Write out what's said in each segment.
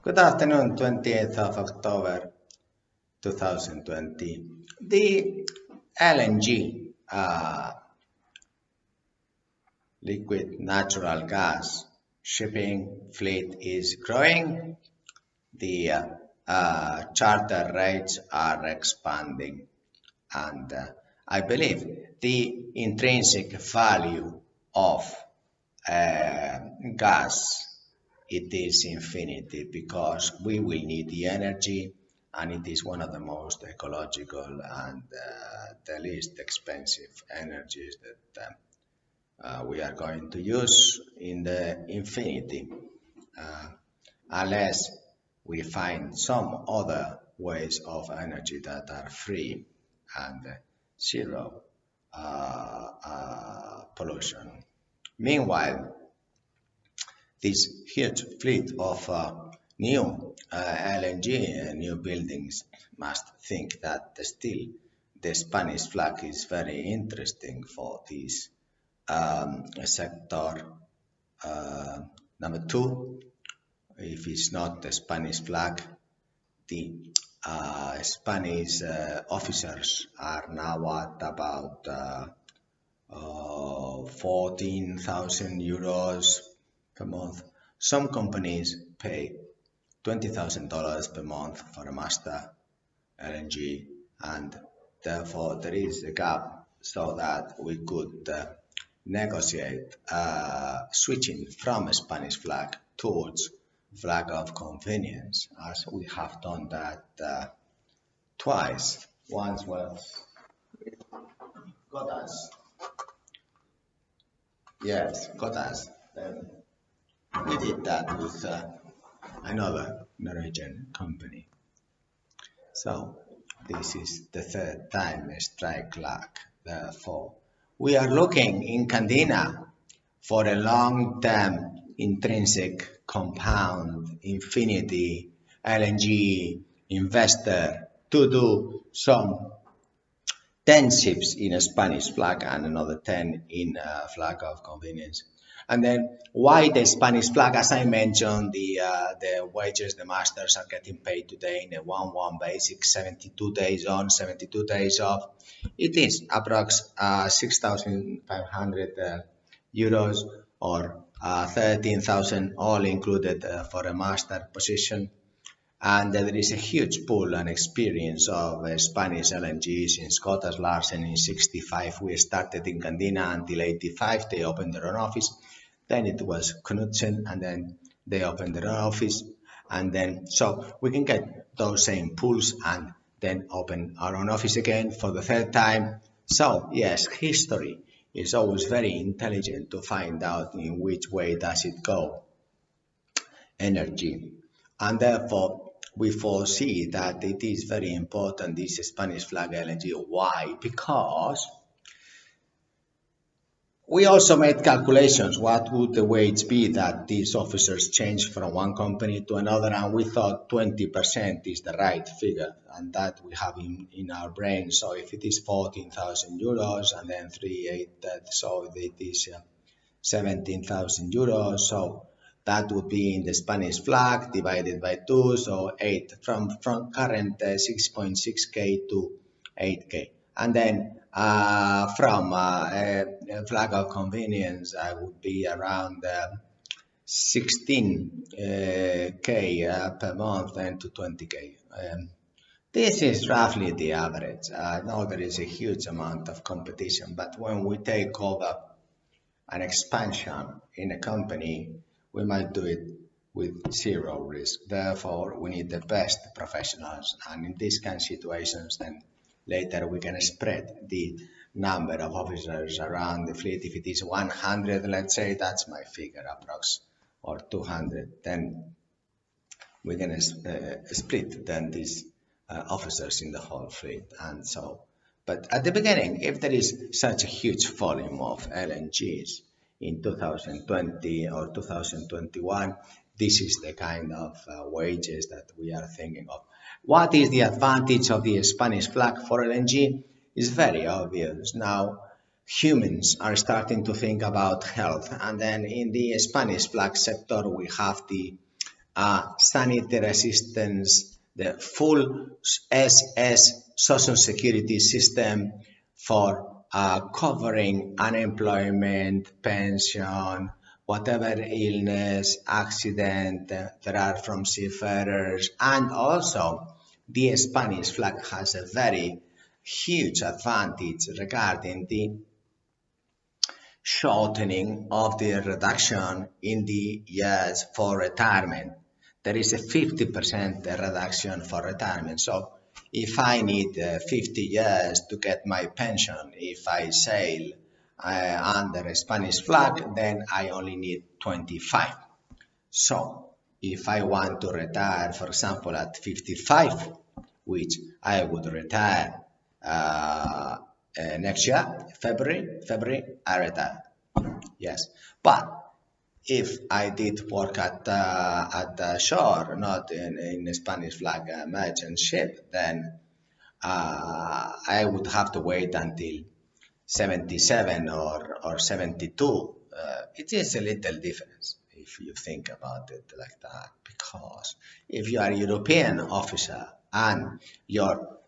Good afternoon, 28th of October 2020. The LNG, liquid natural gas shipping fleet is growing. The charter rates are expanding, and I believe the intrinsic value of gas, it is infinity because we will need the energy, and it is one of the most ecological and the least expensive energies that we are going to use in the infinity, uh, unless we find some other ways of energy that are free and zero pollution. Meanwhile, this huge fleet of new LNG new buildings must think that still the Spanish flag is very interesting for this sector. Number two, if it's not the Spanish flag, the Spanish officers are now at about 14,000 euros per month. Some companies pay $20,000 per month for a master LNG, and therefore there is a gap so that we could negotiate switching from a Spanish flag towards flag of convenience, as we have done that twice. Once was got us, yes, got us. Then we did that with another Norwegian company. So this is the third time a strike luck. Therefore, we are looking in Candina for a long-term intrinsic compound infinity LNG investor to do some 10 ships in a Spanish flag and another 10 in a flag of convenience. And then why the Spanish flag? As I mentioned, the wages the masters are getting paid today in a 1-1 basic, 72 days on, 72 days off. It is approx 6,500 euros or 13,000 all included for a master position. And there is a huge pool and experience of Spanish LNG since Scottish Larsen in 65. We started in Candina until 85. They opened their own office. Then it was Knudsen, and then they opened their own office. And then, so we can get those same pools and then open our own office again for the third time. So yes, history is always very intelligent to find out in which way does it go. Energy. And therefore, we foresee that it is very important, this Spanish flag LNG. Why? Because we also made calculations. What would the wage be that these officers change from one company to another? And we thought 20% is the right figure, and that we have in our brain. So if it is 14,000 euros and then 3/8, so it is 17,000 euros. So that would be in the Spanish flag divided by 2, so 8 from current 6.6k to 8k. And then from a flag of convenience, I would be around 16k per month and to 20k. This is roughly the average. I know there is a huge amount of competition, but when we take over an expansion in a company, we might do it with zero risk. Therefore, we need the best professionals. And in these kind of situations, then later we can spread the number of officers around the fleet. If it is 100, let's say, that's my figure, approx, or 200, then we're going to split then these officers in the whole fleet. And so, but at the beginning, if there is such a huge volume of LNGs, in 2020 or 2021, this is the kind of wages that we are thinking of. What is the advantage of the Spanish flag for LNG? It's very obvious. Now, humans are starting to think about health, and then in the Spanish flag sector, we have the sanitary assistance, the full SS social security system for covering unemployment, pension, whatever illness, accident there are from seafarers, and also the Spanish flag has a very huge advantage regarding the shortening of the reduction in the years for retirement. There is a 50% reduction for retirement. So if I need 50 years to get my pension, if I sail under a Spanish flag, then I only need 25. So if I want to retire, for example, at 55, which I would retire next year, February, I retire. Yes, but if I did work at the shore, not in a Spanish flag merchant ship, then I would have to wait until 77 or 72. It is a little difference if you think about it like that, because if you are a European officer and your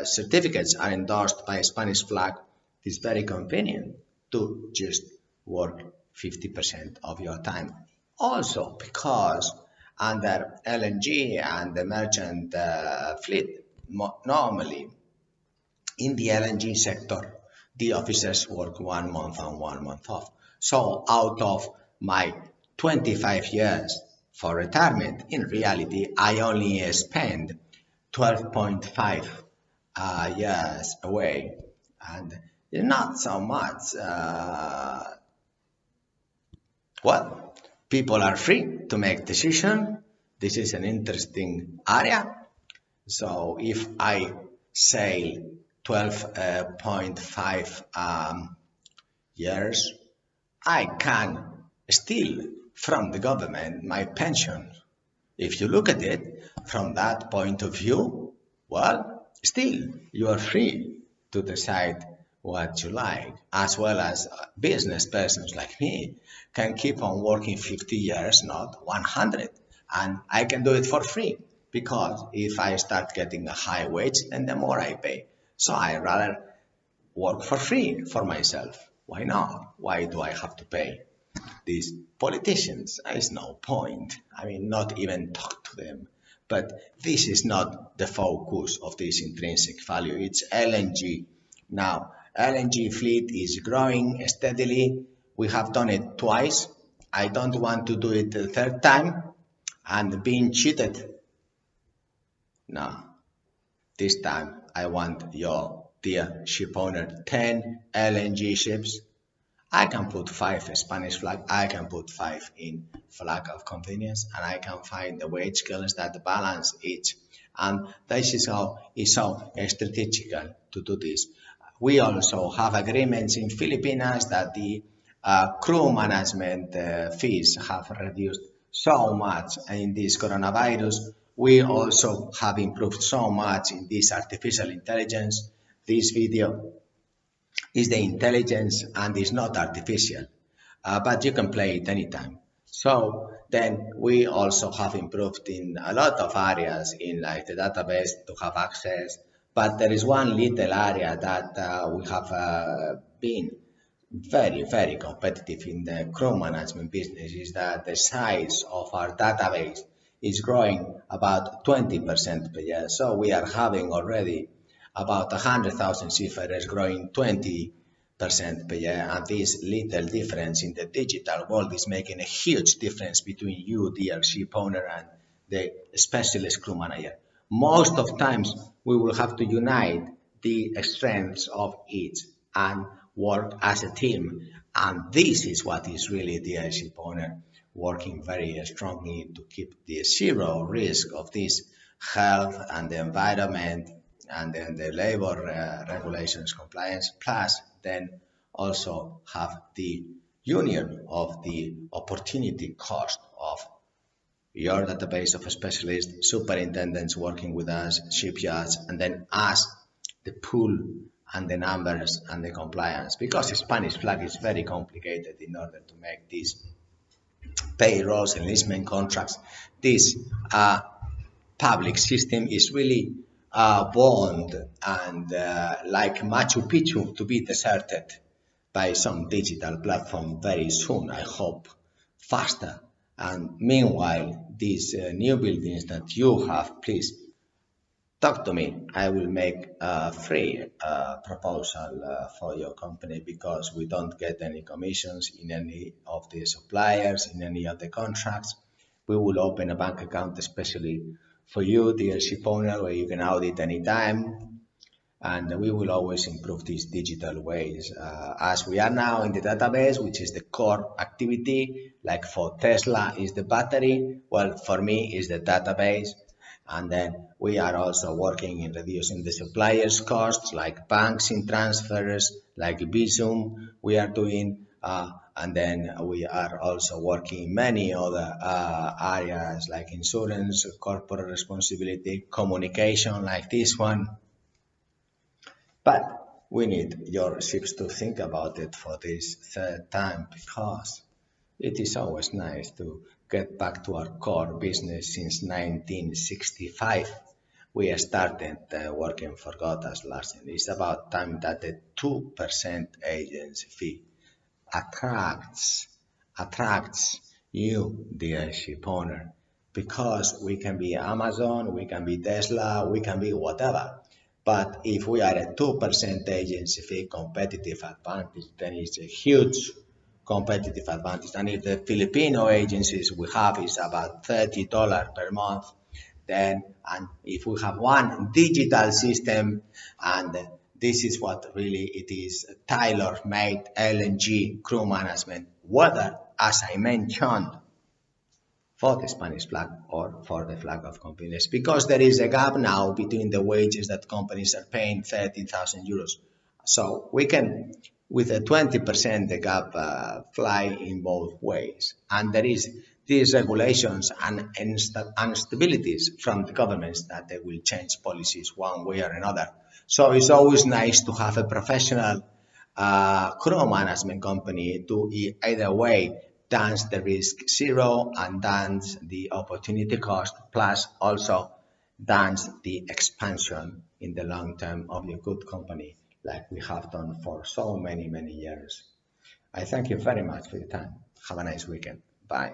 certificates are endorsed by a Spanish flag, it's very convenient to just work 50% of your time. Also, because under LNG and the merchant fleet, normally in the LNG sector, the officers work 1 month on, 1 month off. So out of my 25 years for retirement, in reality, I only spend 12.5 years away, and not so much. Well, people are free to make decision. This is an interesting area. So if I say 12.5 years, I can steal from the government my pension. If you look at it from that point of view, well, still you are free to decide what you like, as well as business persons like me can keep on working 50 years, not 100. And I can do it for free, because if I start getting a high wage, then the more I pay. So I rather work for free for myself. Why not? Why do I have to pay these politicians? There is no point. I mean, not even talk to them. But this is not the focus of this intrinsic value. It's LNG. Now, LNG fleet is growing steadily. We have done it twice. I don't want to do it the third time and being cheated. No, this time I want your dear ship owner 10 LNG ships. I can put 5 Spanish flag, I can put 5 in flag of convenience, and I can find the wage scales that balance each. And this is how it's so strategical to do this. We also have agreements in Filipinas that the crew management fees have reduced so much in this coronavirus. We also have improved so much in this artificial intelligence. This video is the intelligence and is not artificial, but you can play it anytime. So then we also have improved in a lot of areas in like the database to have access, but there is one little area that we have been very competitive in the crew management business, is that the size of our database is growing about 20% per year. So we are having already about 100,000 seafarers, growing 20% per year. And this little difference in the digital world is making a huge difference between you, dear ship owner, and the specialist crew manager. Most of times we will have to unite the strengths of each and work as a team. And this is what is really the ship owner working very strongly to keep the zero risk of this health and the environment and then the labor regulations compliance, plus then also have the union of the opportunity cost of your database of specialists, superintendents working with us, shipyards, and then us, the pool and the numbers and the compliance. Because the Spanish flag is very complicated in order to make this payrolls, enlistment contracts. This public system is really bound and like Machu Picchu to be deserted by some digital platform very soon, I hope, faster. And meanwhile, these new buildings that you have, please talk to me. I will make a free proposal for your company because we don't get any commissions in any of the suppliers, in any of the contracts. We will open a bank account especially for you, dear ship owner, where you can audit anytime, and we will always improve these digital ways as we are now in the database, which is the core activity. Like for Tesla is the battery, well, for me is the database. And then we are also working in reducing the suppliers costs, like banks in transfers, like Bizum we are doing, and then we are also working in many other areas like insurance, corporate responsibility, communication like this one. But we need your ships to think about it for this third time because it is always nice to get back to our core business since 1965. We started working for Gotas Larsen. It's about time that the 2% agency fee attracts attracts you, dear ship owner, because we can be Amazon, we can be Tesla, we can be whatever. But if we are a 2% agency fee competitive advantage, then it's a huge competitive advantage. And if the Filipino agencies we have is about $30 per month, then and if we have one digital system, and this is what really it is, tailor-made LNG crew management, whether as I mentioned for the Spanish flag or for the flag of companies, because there is a gap now between the wages that companies are paying 30,000 euros. So we can, with a 20%, the gap fly in both ways. And there is these regulations and instabilities from the governments that they will change policies one way or another. So it's always nice to have a professional crew management company to either way dance the risk zero and dance the opportunity cost, plus also dance the expansion in the long term of your good company, like we have done for so many, many years. I thank you very much for your time. Have a nice weekend. Bye.